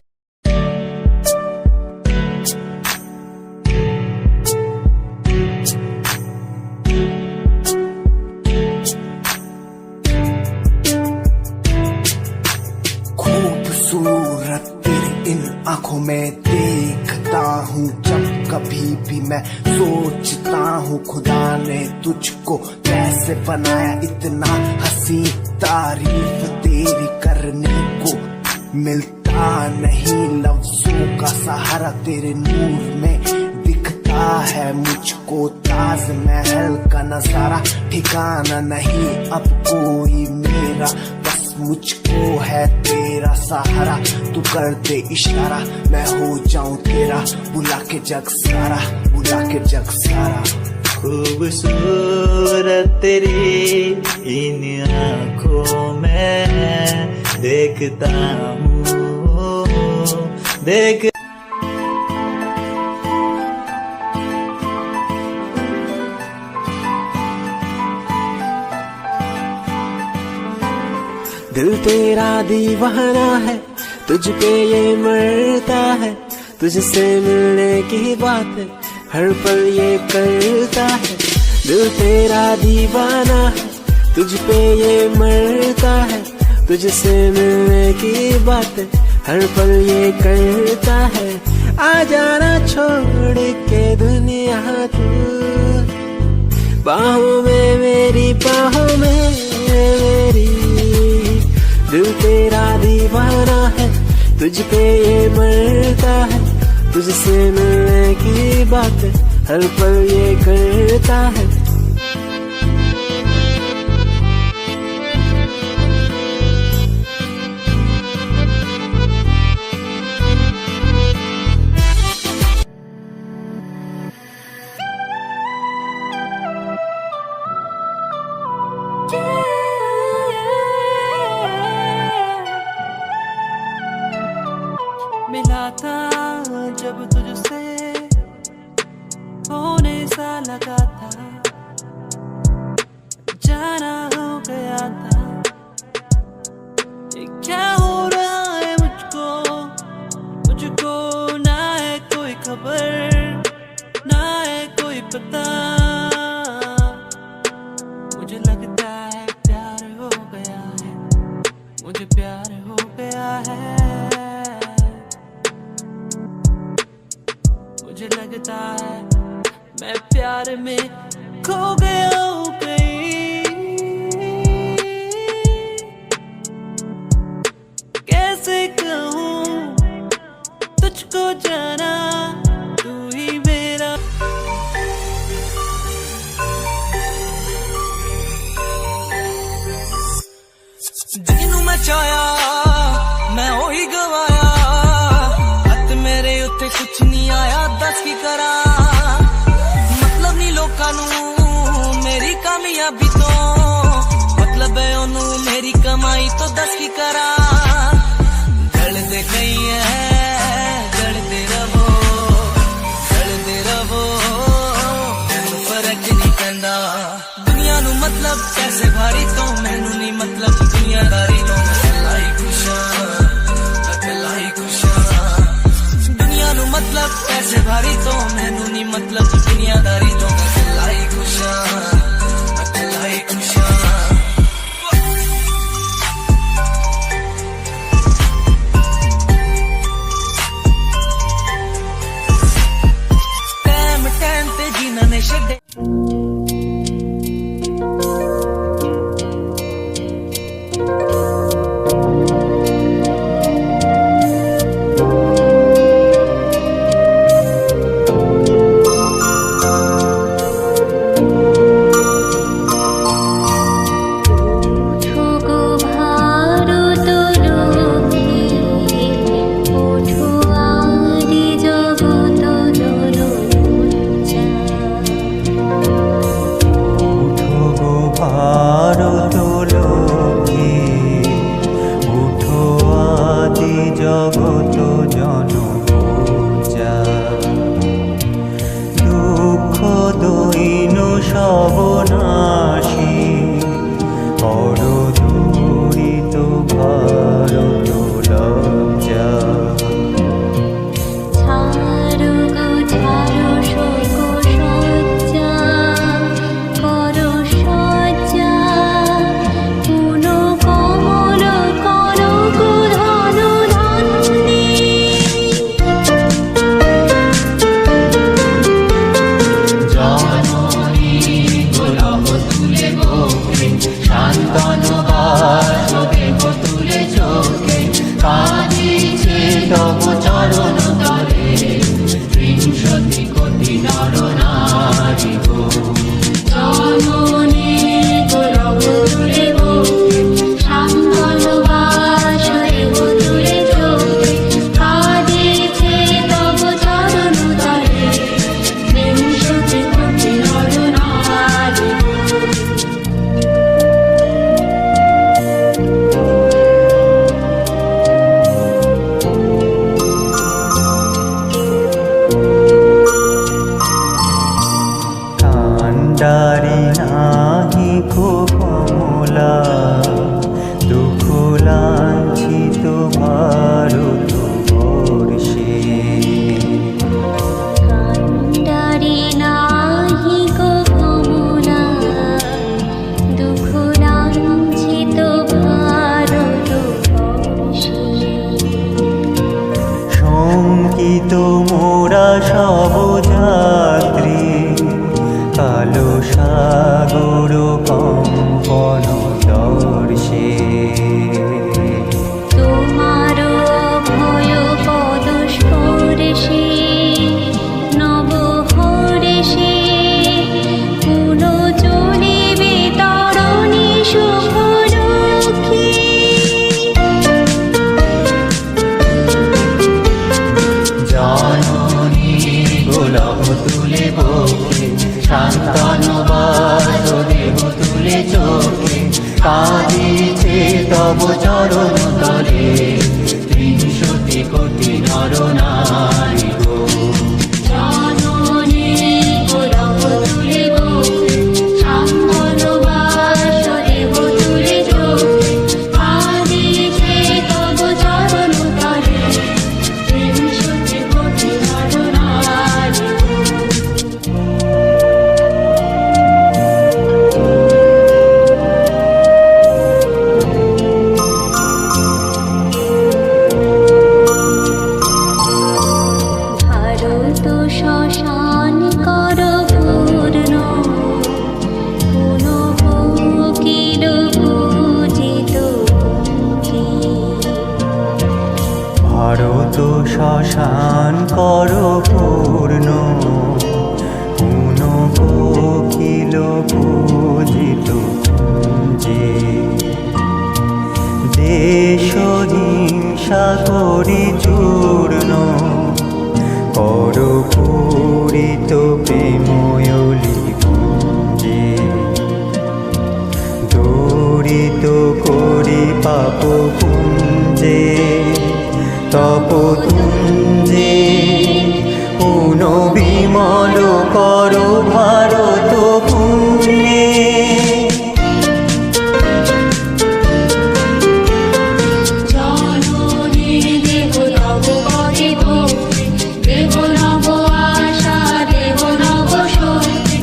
खूबसूरत तेरी इन आंखों में देखता हूँ जब कभी भी मैं सोचता हूँ खुदा ने तुझको कैसे बनाया इतना हंसी। तारीफ तेरी करने को मिलता नहीं, लफ्जों का सहारा तेरे नूर में दिखता है मुझको। ताजमहल का नजारा ठिकाना नहीं अब कोई मेरा, बस मुझको है तेरा सहारा। तू कर दे इशारा मैं हो जाऊं तेरा, बुला के जग सारा, बुला के जग सारा। खूबसूरत तेरी इन आँखों में देखता हूँ, देख दिल तेरा दीवाना है, तुझ पे ये मरता है, तुझसे मिलने की बात हर पल ये करता है। दिल तेरा दीवाना है, तुझ पे ये मरता है, तुझसे मिलने की बात हर पल ये करता है। आ जाना छोड़ के दुनिया तू, बाहों में मेरी, बाहों में मेरी। दिल तेरा दीवाना है, तुझ पे ये मरता है, तुझसे मिलने की बात हर पल ये करता है। मिला था जब तुझसे होने सा लगा था, जाना हो गया था। ये क्या हो रहा है मुझको, मुझको ना है कोई खबर, ना है कोई पता। मुझे लगता है प्यार हो गया है, मुझे प्यार हो गया है। मुझे लगता है मैं प्यार में खो गया हूँ कहीं। कैसे कहूँ तुझको जाना, तू ही मेरा। ਜਿਹਨੂੰ ਮੈਂ ਚਾਹਿਆ ਮੈਂ ਉਹੀ ਗਵਾਇਆ, ਹੱਥ ਮੇਰੇ ਉੱਤੇ ਕੁਛ ਨਹੀਂ ਆਇਆ, ਦੱਸ ਕੀ ਕਰਾਂ। ਮਤਲਬ ਨਹੀਂ ਲੋਕਾਂ ਨੂੰ ਮੇਰੀ ਕਾਮਯਾਬੀ ਤੋਂ, ਮਤਲਬ ਹੈ ਉਹਨੂੰ ਮੇਰੀ ਕਮਾਈ ਤੋਂ, ਦੱਸ ਕੀ ਕਰਾਂ। ਜਲਦੇ ਗਈ ਹੈ ਜਲਦੇ ਰਵੋ, ਜਲਦੇ ਰਵੋ, ਮੈਨੂੰ ਫਰਕ ਨਹੀਂ ਪੈਂਦਾ। ਦੁਨੀਆ ਨੂੰ ਮਤਲਬ ਪੈਸੇ ਭਾਰੀ ਤੋਂ, ਮੈਨੂੰ ਨਹੀਂ ਮਤਲਬ ਦੁਨੀਆਦਾਰੀ ਤੋਂ। ਮੈਂ ਇਕੱਲਾ ਹੀ ਖੁਸ਼ ਹਾਂ, ਇਕੱਲਾ ਹੀ ਖੁਸ਼ ਹਾਂ। ਦੁਨੀਆ ਨੂੰ ਮਤਲਬ ਪੈਸੇ ਭਾਰੀ ਤੋਂ, ਮੈਨੂੰ ਨਹੀਂ ਮਤਲਬ ਦੁਨੀਆਦਾਰੀ ਤੋਂ। ਮੈਂ ਇਕੱਲਾ ਹੀ ਖੁਸ਼ ਹਾਂ, ਇਕੱਲਾ ਹੀ ਖੁਸ਼ ਹਾਂ। ਟਾਈਮ ਟਾਈਮ ਤੇ ਜਿਨ੍ਹਾਂ ਨੇ ਛੱਡੇ জগত জনপূজা, দুঃখ দৈন সবনাশী, অরদূরিত ভারত লজ্জা। ছাড়ো গো ছাড়ো শোক সজ্জা, করো সজ্জা, পুন কমল করো গো ধনধান্যী। জননী গোলাম সাগর কম্পন দর্শে তোমারও ভয় পদ স্পর্শে নব হরেশে কোন চলিবে তরণী শুভ লক্ষ্মী জননী গোলাপ তুলে বকে শান্তনু বাসুদেব তুলে চোখে কাঁদিছে তব চরণ তলে 300 কোটি নর নারী গো জননী গোলাপ তুলে বকে শান্তনু বাসুদেব তুলে চোখে কাঁদিছে তব চরণ তলে 300 কোটি নর নারী ভারত শ্মশান কর পূর্ণ কোন কোকিল পূজিত পুঞ্জি ভারত শ্মশান কর পূর্ণ কোন কোকিল পূজিত যে দেশ হিংসা করি চূর্ণ কর পূরিত প্রেময়লি পুঞ্জে দূরিত করি পাপ পুঞ্জে তপ তুঞ্জে পুন বিমল কর ভারত পুণ্যে জননী দেব নব পদে ভক্তি দেব নব আশা দেব নব শক্তি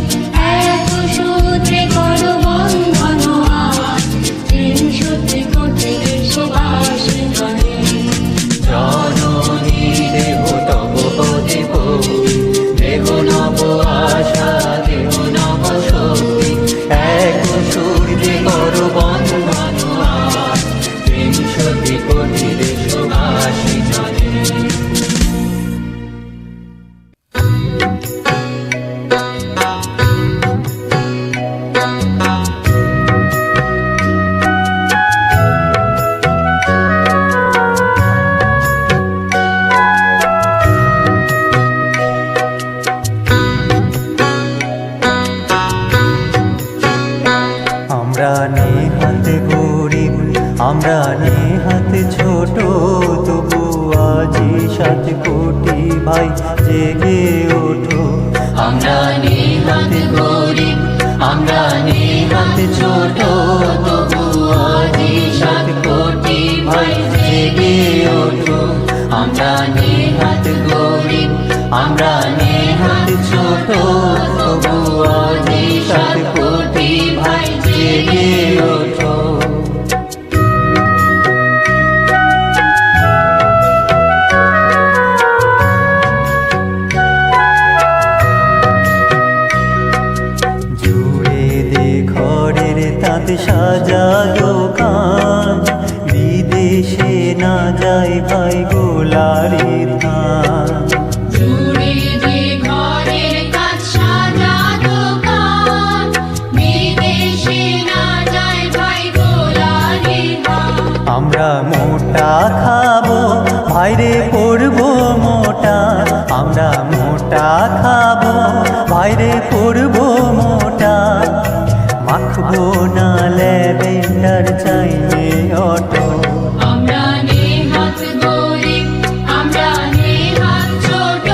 এক সূত্রে কর বন্ধন আজ 300 কোটি দেশবাসী জনে জননী দেব তব পদে ভক্তি দেব নব আশা দেব নব শক্তি এক সূর্যে কর বন্ধন 300 কোটি দেশবাসী জনে আমরা নেহাত গরিব আমরা নেহাত ছোট তবু আজি 7 কোটি ভাই জেগে ওঠো আমরা নেহাত গরিব আমরা নেহাত ছোট তবু আজি 7 কোটি ভাই জেগে ওঠো আমরা নেহাত গরিব আমরা নেহাত ছোট তবু আজি 7 কোটি ভাই জেগে ওঠো জুড়ে দে ঘরের তাঁত সাজা দোকান বিদেশে না যায় ভাই গোলারি ধান জুড়ে দে ঘরের কাজ সাজা দোকান বিদেশে না যায় ভাই গোলারি ধান আমরা মোটা খাবো ভাইরে পড়বো মোটা আমরা মোটা খাবো ভাইরে পড়বো মোটা মাখবো না ল্যাভেন্ডার চাইলে অটো আমরা নেহাত গরিব আমরা নেহাত ছোট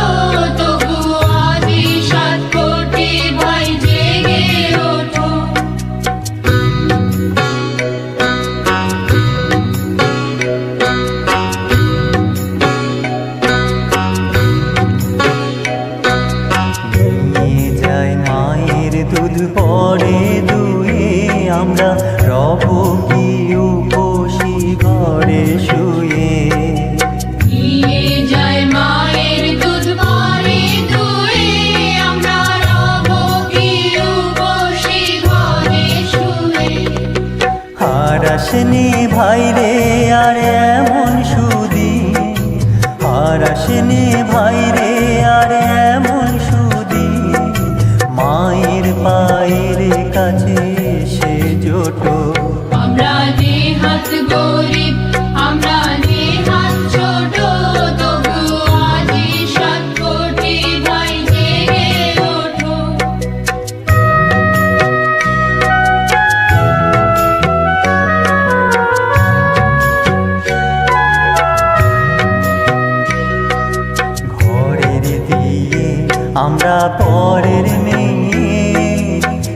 তবু আদি 7 কোটি ভাই জেগে ওঠো নিয়ে যায় মায়ের দুধ পরে দুয়ে আমরা রব কি উপসী ঘরে শুয়ে নিয়ে যায় মায়ের দুধ পরে দুয়ে আমরা রব কি আসেনি ভাই রে আর এমন সুদিন, আর আসেনি ভাই রে আর এমন সুদিন, মায়ের পায়ের কাছে এসে জোটো। আমরা নেহাত গরিব, আমরা নেহাত ছোট, তবু আজি 7 কোটি ভাই জেগে ওঠো। ঘরের দিয়ে আমরা পরের মেয়ে,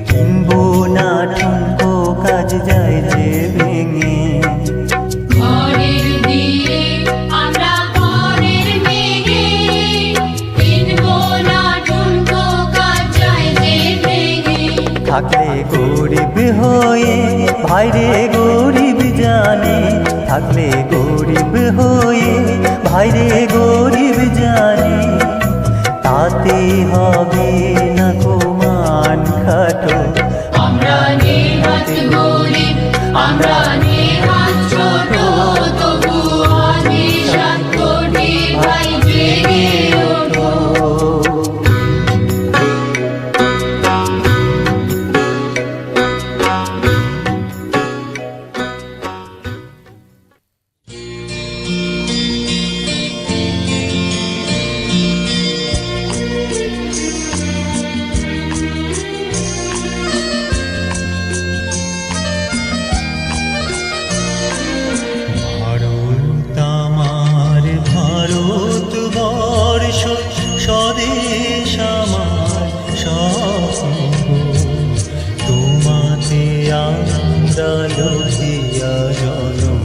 কিনবো না ঠুনকো কাজ যায় যে ভেঙে। ঘরের দিয়ে আমরা পরের মেয়ে, কিনবো না ঠুনকো কাজ যায় যে ভেঙে। থাকলে গরিব হয়ে ভাইরে গরিব জানে, থাকলে গরিব হয়ে ভাইরে গরিব জানে, তাতে হবে না কমান খাটো। আমরা নেহাত গরিব, আমরা নেহাত ছোট, তবু আজি 7 কোটি ভাই জেগে ওঠো। ভারত আমার ভারতবর্ষ, স্বদেশ আমার স্বপ্ন, তোমাতে আমরা লভিয়া জনম,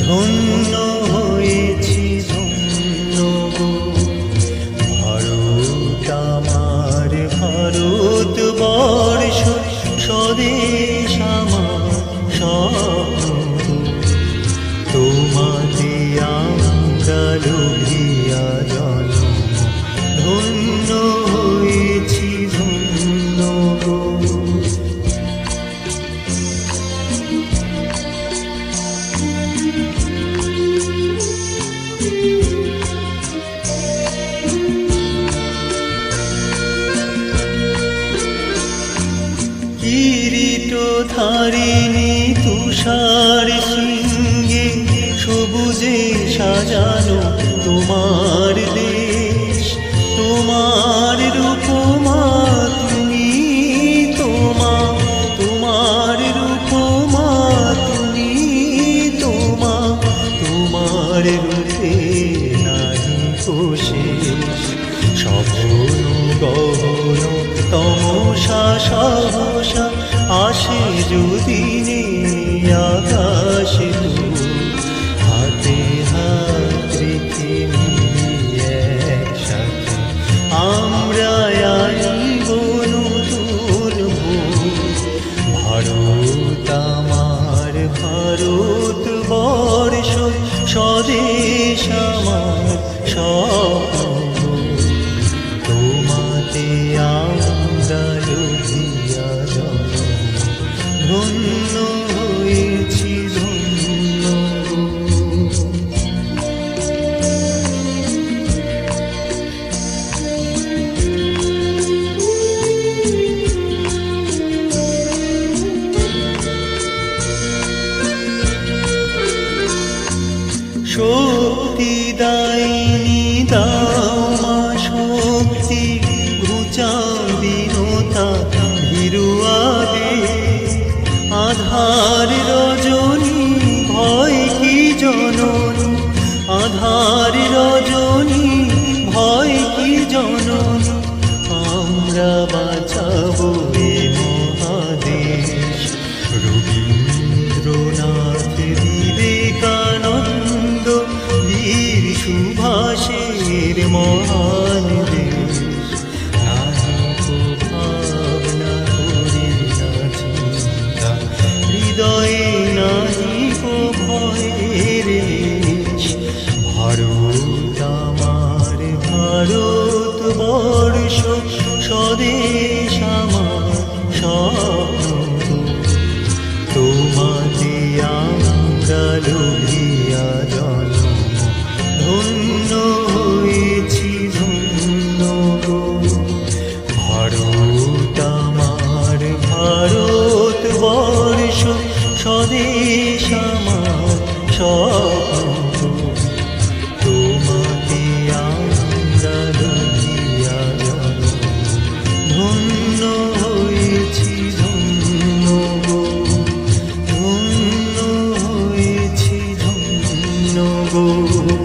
ধন্য হয়েছি ধন্য গো। ভারত আমার ভারতবর্ষ, স্বদেশ আমার স্বপ্ন, তোমাতে আমরা লভিয়া জনম, ধন্য হয়েছি ধন্য গো। কিরীট ধারিণী তুষার শৃঙ্গে, সবুজে সাজানো তোমার দেশ, তোমার রূপমা তুমি, তোমার রূপমা তুমি, তোমার রূপে নাহি কোশেষ, সবন গহন তমসা সহসা আসে যদি আকাশে, হাতে হাত রেখে নিয়ে একসাথে আমরা আইব নতুন ভোর। ভারত আমার ভারতবর্ষ, স্বদেশ আমার স্বপ্ন, তোমাতে আমরা লভিয়া জনম, ধন্য হয়েছি ধন্য গো। শক্তি দায়িনী দাও মা শক্তি, ঘুচাবিনতা ভীরুয়াবে, আধার রজনী ভয় কি জননী, আধার রজনী ভয় কি জননী, আমরা বাঁচাবো এ মহাদেশ। রবীন্দ্রনাথ বিবেকানন্দ বীর সুভাষের মহান দেশ, নাহি ভাবনা করি না চিন্তা, হৃদয়ে নাহি ভয়ের রেশ। ভারত हो